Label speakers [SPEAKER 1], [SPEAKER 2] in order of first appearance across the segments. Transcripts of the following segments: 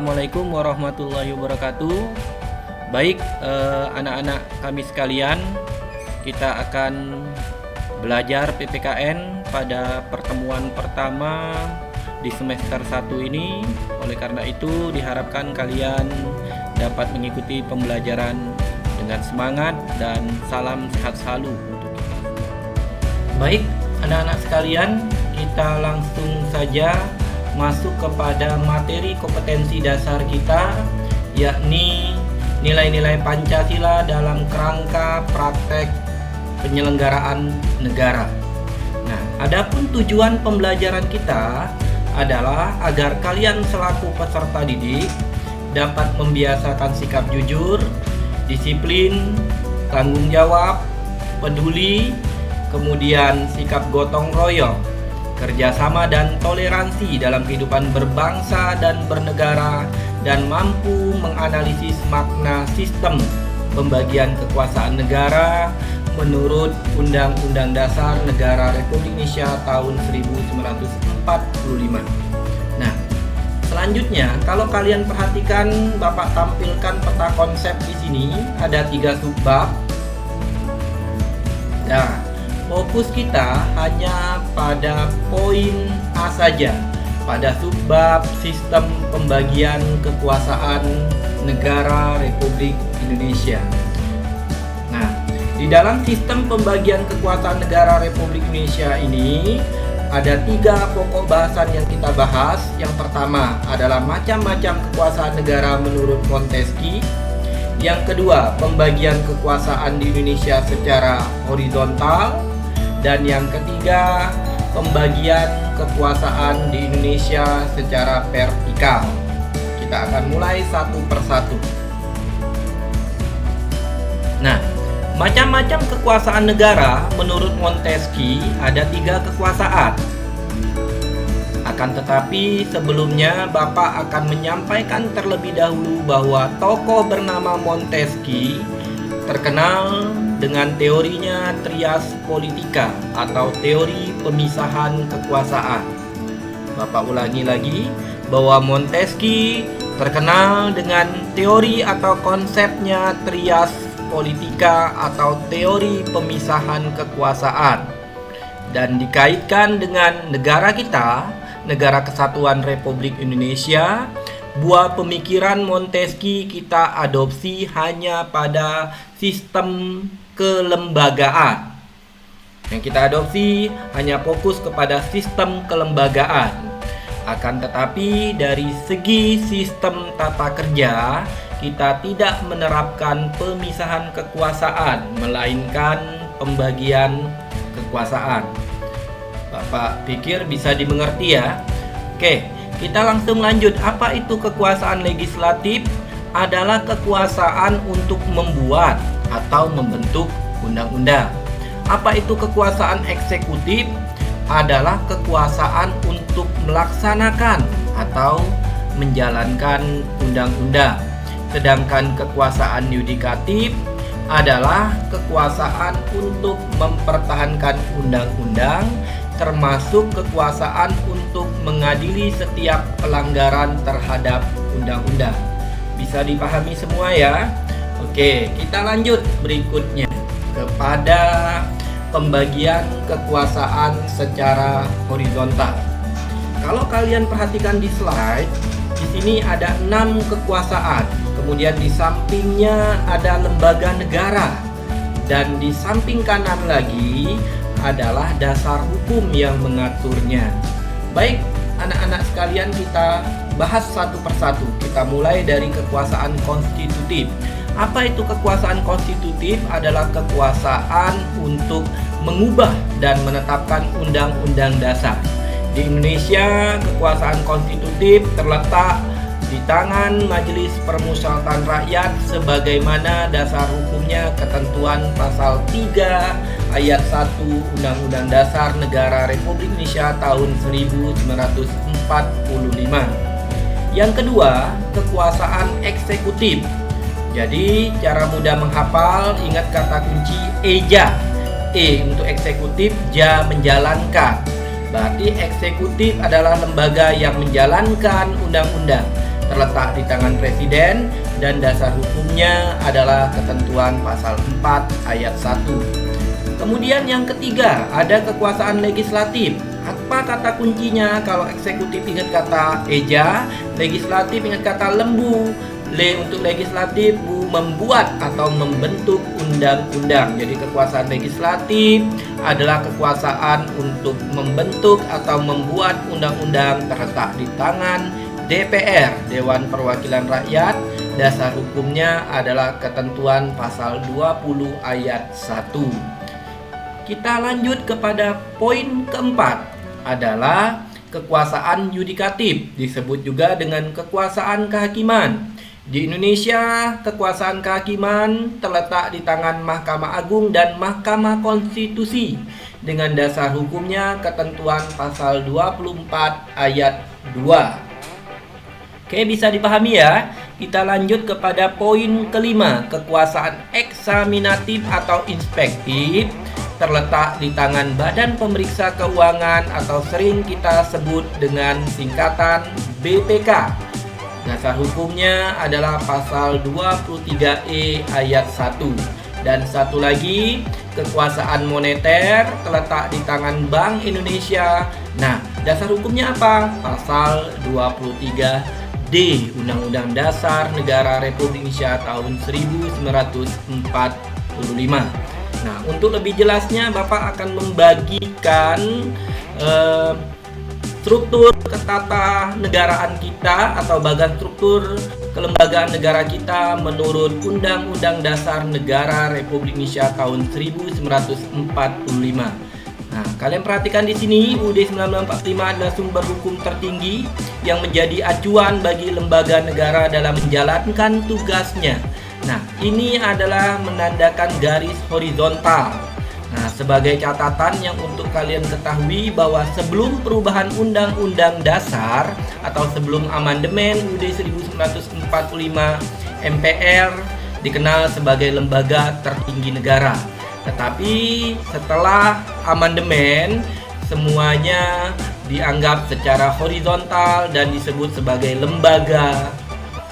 [SPEAKER 1] Assalamualaikum warahmatullahi wabarakatuh. Baik, anak-anak kami sekalian, kita akan belajar PPKN pada pertemuan pertama di semester 1 ini. Oleh karena itu, diharapkan kalian dapat mengikuti pembelajaran dengan semangat dan salam sehat selalu untuk kita. Baik, anak-anak sekalian, kita langsung saja masuk kepada materi kompetensi dasar kita, yakni nilai-nilai Pancasila dalam kerangka praktek penyelenggaraan negara. Nah, adapun tujuan pembelajaran kita adalah agar kalian selaku peserta didik dapat membiasakan sikap jujur, disiplin, tanggung jawab, peduli, kemudian sikap gotong royong, kerjasama dan toleransi dalam kehidupan berbangsa dan bernegara, dan mampu menganalisis makna sistem pembagian kekuasaan negara menurut Undang-Undang Dasar Negara Republik Indonesia tahun 1945. Nah, selanjutnya kalau kalian perhatikan, Bapak tampilkan peta konsep di sini ada 3 subbab. Nah, fokus kita hanya pada poin A saja, pada subbab sistem pembagian kekuasaan negara Republik Indonesia. Nah, di dalam sistem pembagian kekuasaan negara Republik Indonesia ini ada 3 pokok bahasan yang kita bahas. Yang pertama adalah macam-macam kekuasaan negara menurut Montesquieu. Yang kedua, pembagian kekuasaan di Indonesia secara horizontal. Dan yang ketiga, pembagian kekuasaan di Indonesia secara vertikal. Kita akan mulai satu persatu. Nah, macam-macam kekuasaan negara menurut Montesquieu ada 3 kekuasaan. Akan tetapi sebelumnya Bapak akan menyampaikan terlebih dahulu bahwa tokoh bernama Montesquieu terkenal dengan teorinya trias politika atau teori pemisahan kekuasaan. Bapak ulangi lagi bahwa Montesquieu terkenal dengan teori atau konsepnya trias politika atau teori pemisahan kekuasaan, dan dikaitkan dengan negara kita, Negara Kesatuan Republik Indonesia. Buah pemikiran Montesquieu kita adopsi hanya pada sistem kelembagaan. Yang kita adopsi hanya fokus kepada sistem kelembagaan. Akan tetapi dari segi sistem tata kerja, kita tidak menerapkan pemisahan kekuasaan, melainkan pembagian kekuasaan. Bapak pikir bisa dimengerti ya? Oke, kita langsung lanjut. Apa itu kekuasaan legislatif? Adalah kekuasaan untuk membuat atau membentuk undang-undang. Apa itu kekuasaan eksekutif? Adalah kekuasaan untuk melaksanakan atau menjalankan undang-undang. Sedangkan kekuasaan yudikatif adalah kekuasaan untuk mempertahankan undang-undang, termasuk kekuasaan untuk mengadili setiap pelanggaran terhadap undang-undang. Bisa dipahami semua ya? Oke, kita lanjut berikutnya kepada pembagian kekuasaan secara horizontal. Kalau kalian perhatikan di slide, di sini ada 6 kekuasaan. Kemudian di sampingnya ada lembaga negara, dan di samping kanan lagi adalah dasar hukum yang mengaturnya. Baik, anak-anak sekalian, kita bahas satu persatu. Kita mulai dari kekuasaan konstitutif. Apa itu kekuasaan konstitutif? Adalah kekuasaan untuk mengubah dan menetapkan undang-undang dasar. Di Indonesia, kekuasaan konstitutif terletak di tangan Majelis Permusyawaratan Rakyat sebagaimana dasar hukumnya ketentuan pasal 3 ayat 1 Undang-Undang Dasar Negara Republik Indonesia tahun 1945. Yang kedua, kekuasaan eksekutif. Jadi cara mudah menghafal, ingat kata kunci EJA. E untuk eksekutif, JA menjalankan. Berarti eksekutif adalah lembaga yang menjalankan undang-undang. terletak di tangan Presiden dan dasar hukumnya adalah ketentuan pasal 4 ayat 1. Kemudian yang ketiga, ada kekuasaan legislatif. Apa kata kuncinya? Kalau eksekutif ingat kata eja, legislatif ingat kata lembu. Le untuk legislatif, bu membuat atau membentuk undang-undang. Jadi kekuasaan legislatif adalah kekuasaan untuk membentuk atau membuat undang-undang, terletak di tangan DPR, Dewan Perwakilan Rakyat. Dasar hukumnya adalah ketentuan pasal 20 ayat 1. Kita lanjut kepada poin keempat, adalah kekuasaan yudikatif, disebut juga dengan kekuasaan kehakiman. Di Indonesia, kekuasaan kehakiman terletak di tangan Mahkamah Agung dan Mahkamah Konstitusi dengan dasar hukumnya ketentuan pasal 24 ayat 2. Oke, bisa dipahami ya. Kita lanjut kepada poin kelima, kekuasaan eksaminatif atau inspektif terletak di tangan Badan Pemeriksa Keuangan atau sering kita sebut dengan singkatan BPK. Dasar hukumnya adalah pasal 23E ayat 1. Dan satu lagi, kekuasaan moneter terletak di tangan Bank Indonesia. Nah, dasar hukumnya apa? Pasal 23D Undang-Undang Dasar Negara Republik Indonesia tahun 1945. Nah, untuk lebih jelasnya Bapak akan membagikan struktur ketatanegaraan kita atau bagian struktur kelembagaan negara kita menurut Undang-Undang Dasar Negara Republik Indonesia tahun 1945. Nah, kalian perhatikan di sini UUD 1945 adalah sumber hukum tertinggi yang menjadi acuan bagi lembaga negara dalam menjalankan tugasnya. Nah, ini adalah menandakan garis horizontal. Nah, sebagai catatan yang untuk kalian ketahui bahwa sebelum perubahan Undang-Undang Dasar atau sebelum amandemen UUD 1945, MPR dikenal sebagai lembaga tertinggi negara. Tetapi setelah amandemen, semuanya dianggap secara horizontal dan disebut sebagai lembaga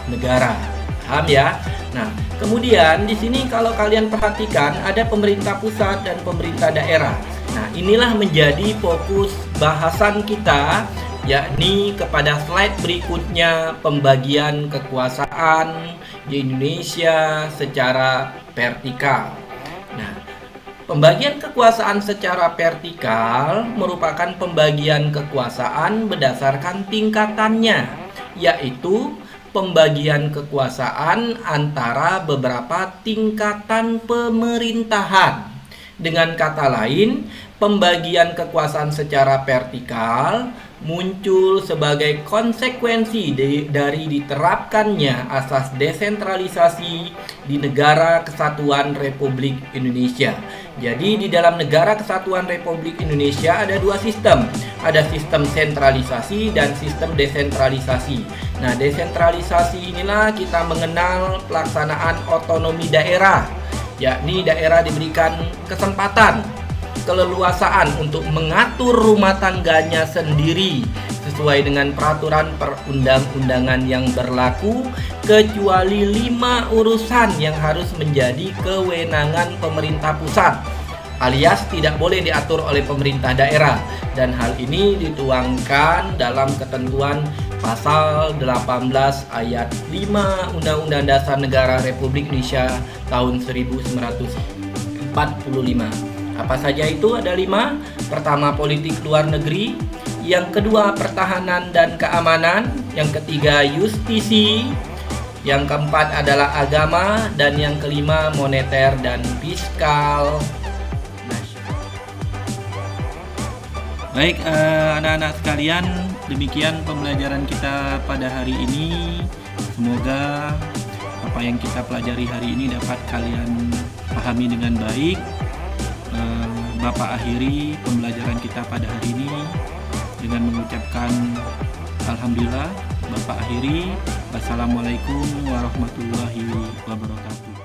[SPEAKER 1] negara. Paham ya? Nah, kemudian di sini kalau kalian perhatikan ada pemerintah pusat dan pemerintah daerah. Nah, inilah menjadi fokus bahasan kita, yakni kepada slide berikutnya, pembagian kekuasaan di Indonesia secara vertikal. Nah, pembagian kekuasaan secara vertikal merupakan pembagian kekuasaan berdasarkan tingkatannya, yaitu pembagian kekuasaan antara beberapa tingkatan pemerintahan. Dengan kata lain, pembagian kekuasaan secara vertikal muncul sebagai konsekuensi dari diterapkannya asas desentralisasi di Negara Kesatuan Republik Indonesia. Jadi di dalam Negara Kesatuan Republik Indonesia ada dua sistem. Ada sistem sentralisasi dan sistem desentralisasi. Nah, desentralisasi inilah kita mengenal pelaksanaan otonomi daerah, yakni daerah diberikan kesempatan, keleluasaan untuk mengatur rumah tangganya sendiri sesuai dengan peraturan perundang-undangan yang berlaku, kecuali 5 urusan yang harus menjadi kewenangan pemerintah pusat alias tidak boleh diatur oleh pemerintah daerah, dan hal ini dituangkan dalam ketentuan pasal 18 ayat 5 Undang-Undang Dasar Negara Republik Indonesia tahun 1945. Apa saja itu? Ada 5. Pertama, politik luar negeri. Yang kedua, pertahanan dan keamanan. Yang ketiga, justisi. Yang keempat adalah agama. Dan yang kelima, moneter dan fiskal. Baik, anak-anak sekalian, demikian pembelajaran kita pada hari ini. Semoga apa yang kita pelajari hari ini dapat kalian pahami dengan baik. Bapak akhiri pembelajaran kita pada hari ini dengan mengucapkan alhamdulillah. Bapak akhiri, wassalamualaikum warahmatullahi wabarakatuh.